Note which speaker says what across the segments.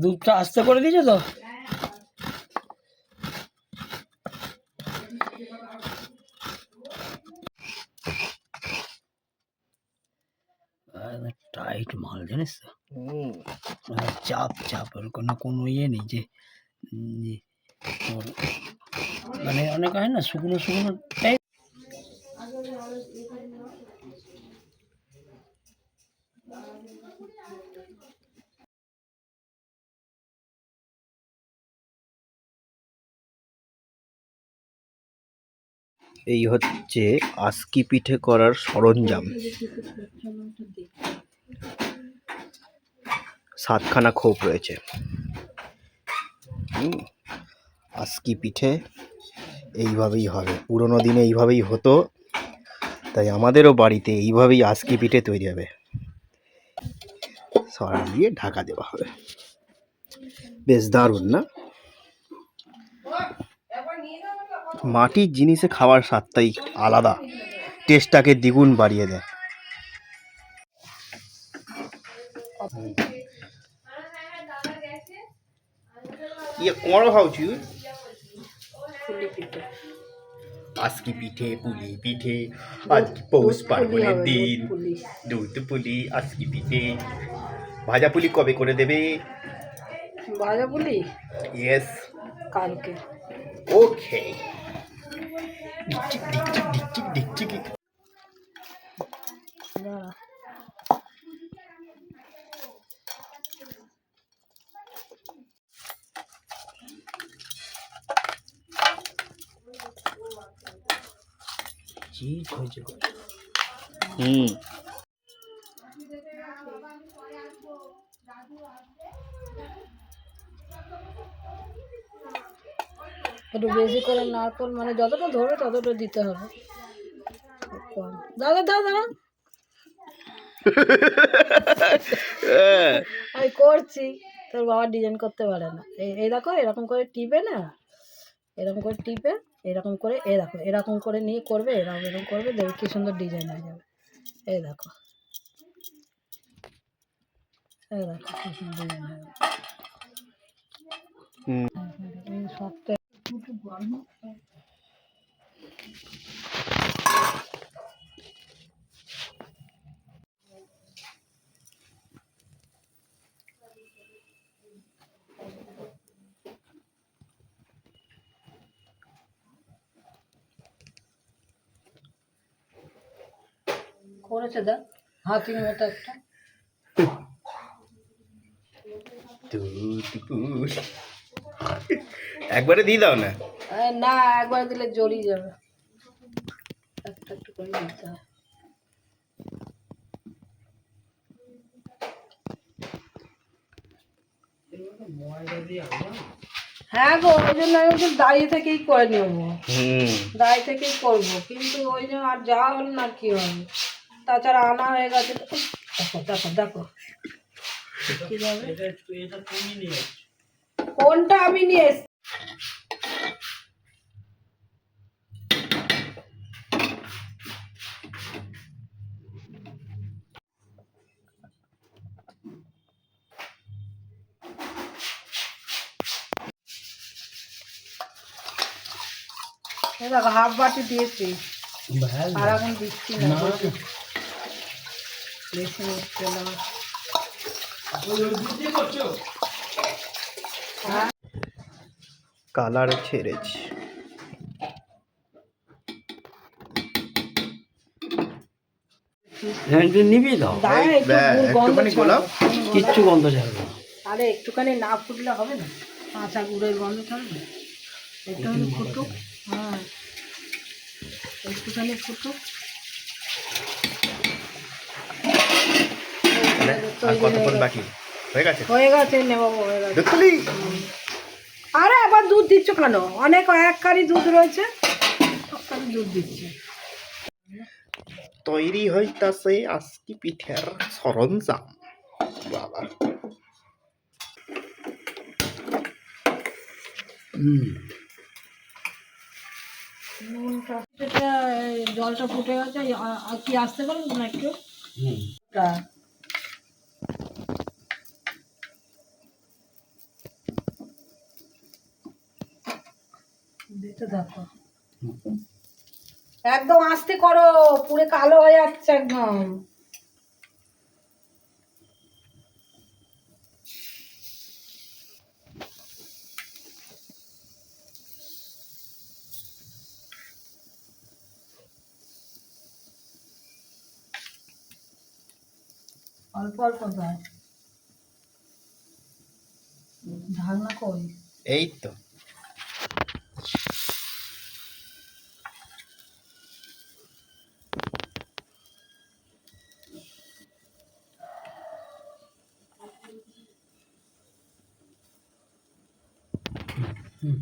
Speaker 1: দুধটা আস্তে করে দিয়েছে তো। টাইট মাল জানিস তো, চাপ চাপ ওর কোনো ইয়ে নেই যে মানে অনেক হয় না শুকনো শুকনো টাইপ।
Speaker 2: এই হচ্ছে আস্কি পিঠে করার সরঞ্জাম। 7খানা খোপ রয়েছে। আস্কি পিঠে এইভাবেই হবে, পুরোনো দিনে এইভাবেই হতো, তাই আমাদেরও বাড়িতে এইভাবেই আস্কি পিঠে তৈরি হবে। সরা দিয়ে ঢাকা দেওয়া হবে। বেশ দারুণ না? মাটির জিনিসে খাওয়ার স্বাদটাই আলাদা, টেস্টটাকে দ্বিগুণ বাড়িয়ে দেয়। কোঁড়ো খাওছি আজকে পিঠে পুলি পিঠে, আজকে পৌষ পার্বণের দিন, দুধ পুলি আজকে পিঠে। ভাজা পুলি কবে করে দেবে?
Speaker 1: ভাজা পুলি
Speaker 2: ইয়েস,
Speaker 1: কালকে।
Speaker 2: ওকে। ডিকচিক ডিকচিক ডিকচিক ডিকচিক।
Speaker 1: চিজ হয়েছে। একটু বেশি করে নারকল মানে যতটা ধরবে ততটা দিতে হবে। দাদা দাদা দাদা আমি করছি, তোর বাবা ডিজাইন করতে পারে না। এই দেখো এরকম করে টিপে না, এরকম করে টিপে এরকম করে এ দেখো এরকম করে নিয়ে করবে, এরকম করবে, দেখবে কি সুন্দর ডিজাইন হয়ে যাবে। এই দেখো এই দেখো কি সুন্দর ডিজাইন হয়ে যাবে। শক্ত করেছে, দেখ হাতির মতো একটা।
Speaker 2: একবারে দিয়ে দাও না।
Speaker 1: না একবার দিলে জড়িয়ে যাবে, একটা একটু করে দিতে হয়। হ্যাঁ গো, ওই জন্য আমি দাঁড়িয়ে থেকেই করে নেবো, দাঁড়িয়ে থেকেই করবো, কিন্তু ওই জন্য আর যাওয়া হল না, কি হবে। তাছাড়া আনা হয়ে গেছে। দেখো দেখো দেখো কোনটা আমি নিয়ে এসছি। দেখো হাফ বাটি দিয়েছি, আর এখন দিচ্ছি না, বেশি হচ্ছে না।
Speaker 2: কালার ছেড়েছি।
Speaker 1: নিবি দাও, কিচ্ছু গন্ধ ছাড়বে না। আরে একটুখানি না ফুটলে হবে না, কাঁচা গুড়ের গন্ধ ছাড়বে। একটুখানি ফুটুক, হ্যাঁ একটুখানি ফুটুক। হয়ে গেছে নেবো, হয়ে গেছে। আরে আবার দুধ দিচ্ছ কেন? অনেক এক কারি দুধ রয়েছে, দুধ দিচ্ছে।
Speaker 2: তৈরি হইতাছে আজকি পিঠের সরঞ্জাম। বাবা,
Speaker 1: জলটা ফুটে গেছে, কি আসতে পারবো না একটু? একটু দেখো, একদম আস্তে করো, পুরো কালো হয়ে যাচ্ছে একদম। অল্প অল্প দাও, ঢাকনা কই?
Speaker 2: এই তো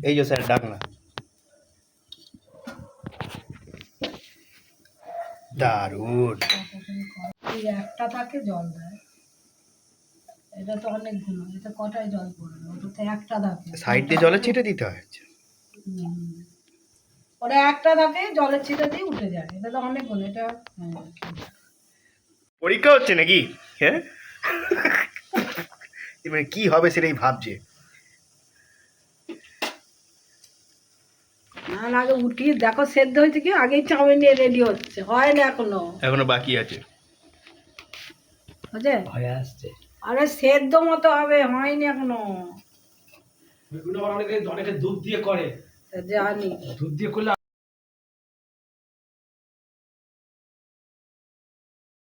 Speaker 2: এই যে স্যার ডাকনা, দারুণ।
Speaker 1: এই একটা থাকে জল দেয়, এটা তো অনেকগুলো, এটা কটায় জল পড়বে? ওটা তো একটা থাকে,
Speaker 2: সাইড দিয়ে জলের ছিটে দিতে হয়।
Speaker 1: হুম। ওটা একটা থাকে, জলের ছিটা দিয়ে উঠে যায়, এটা তো অনেকগুলো, এটা হ্যাঁ।
Speaker 2: পরীক্ষা হচ্ছে নাকি? হ্যাঁ, মানে কি হবে সেটাই ভাবছে।
Speaker 1: না না, আগে উঠিয়ে দেখো সেদ্ধ হয়েছে কি, আগেই চাউমিন নিয়ে রেডি হচ্ছে, হয় না এখনো,
Speaker 2: এখনো বাকি আছে,
Speaker 1: বুঝে
Speaker 2: হয়ে আসছে।
Speaker 1: আরে সেদ্ধ মতো হবে, হয়নি এখনো।
Speaker 3: এগুলো আবার অনেকে অনেকে দুধ দিয়ে করে,
Speaker 1: তা জানি,
Speaker 3: দুধ দিয়ে করলে